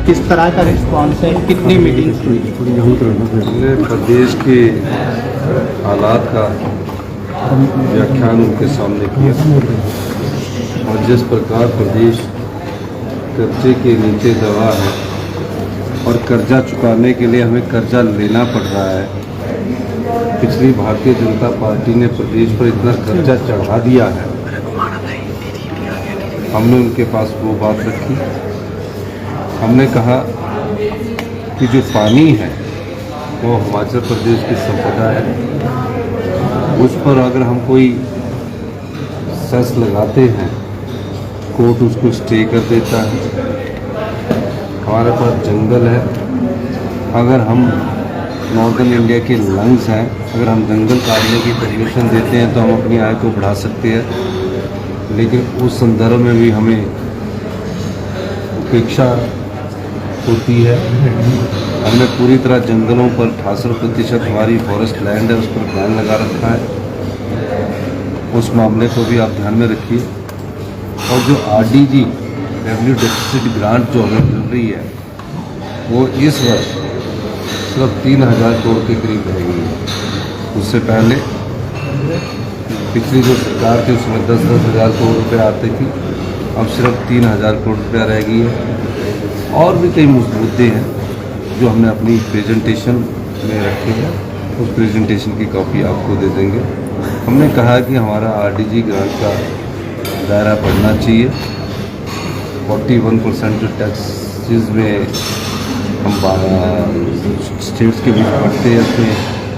किस तरह का रिस्पांस है, कितनी मीटिंग्स हुई? हमने प्रदेश के हालात का व्याख्यान उनके सामने किया और जिस प्रकार प्रदेश कर्जे के नीचे दबा है और कर्जा चुकाने के लिए हमें कर्जा लेना पड़ रहा है। पिछली भारतीय जनता पार्टी ने प्रदेश पर इतना कर्जा चढ़ा दिया है, हमने उनके पास वो बात रखी। हमने कहा कि जो पानी है वो हिमाचल प्रदेश की संपदा है, उस पर अगर हम कोई सेस लगाते हैं, कोर्ट उसको स्टे कर देता है। हमारे पास जंगल है, अगर हम नॉर्दर्न इंडिया के लंग्स हैं, अगर हम जंगल काटने की परमिशन देते हैं तो हम अपनी आय को बढ़ा सकते हैं, लेकिन उस संदर्भ में भी हमें उपेक्षा होती है। हमने पूरी तरह जंगलों पर 68% हमारी फॉरेस्ट लैंड है, उस पर बैन लगा रखा है। उस मामले को भी आप ध्यान में रखिए। और जो आरडीजी रेवेन्यू डेफिसिट ग्रांट जो हमें मिल रही है वो इस वर्ष सिर्फ 3000 करोड़ के करीब रहेगी। उससे पहले पिछली जो सरकार थी उसमें 10-10 हज़ार करोड़ रुपये आते थी, अब सिर्फ 3000 करोड़ रुपया रह गई है। और भी कई मुद्दे हैं जो हमने अपनी प्रेजेंटेशन में रखे हैं, उस प्रेजेंटेशन की कॉपी आपको दे देंगे। हमने कहा कि हमारा आरडीजी ग्रांट का दायरा बढ़ना चाहिए। 41% जो टैक्सेस में हम स्टेट्स के बीच बढ़ते हैं, उसमें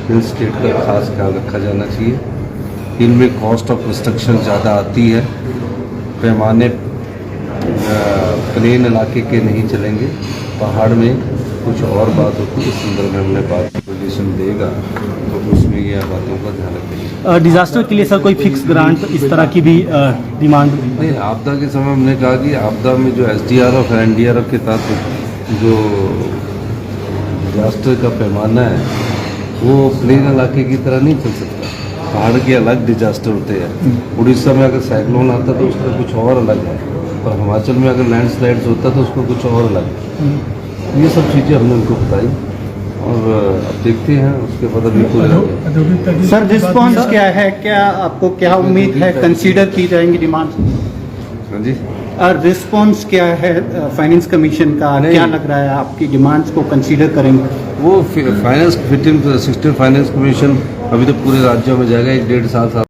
हिल स्टेट का खास ख्याल रखा जाना चाहिए। इनमें कॉस्ट ऑफ कंस्ट्रक्शन ज़्यादा आती है, पैमाने प्लेन इलाके के नहीं चलेंगे, पहाड़ में कुछ और बात होती है। इस संदर्भ में हमने बात रिलेशन देगा तो उसमें यह बातों का ध्यान रखेंगे। डिजास्टर के लिए सर कोई फिक्स ग्रांट इस तरह की भी डिमांड? नहीं, आपदा के समय हमने कहा कि आपदा में जो SDRF है, NDRF के तहत जो डिजास्टर का पैमाना है वो प्लेन इलाके की तरह नहीं चल सकता। पहाड़ के अलग डिजास्टर होते हैं। उड़ीसा में अगर साइक्लोन आता तो उसका कुछ और अलग है, और हिमाचल में अगर लैंडस्लाइड्स होता तो उसका कुछ और अलग है। ये सब चीज़ें हमने उनको बताई और अब देखते हैं उसके बाद अभी। सर रिस्पांस क्या है, क्या आपको क्या उम्मीद है, कंसीडर की जाएंगी डिमांड? हाँ जी, रिस्पांस क्या है फाइनेंस कमीशन का? क्या लग रहा है आपकी डिमांड्स को कंसीडर करेंगे? वो फाइनेंस 16 फाइनेंस कमीशन अभी तो पूरे राज्यों में जाएगा, 1-1.5 साल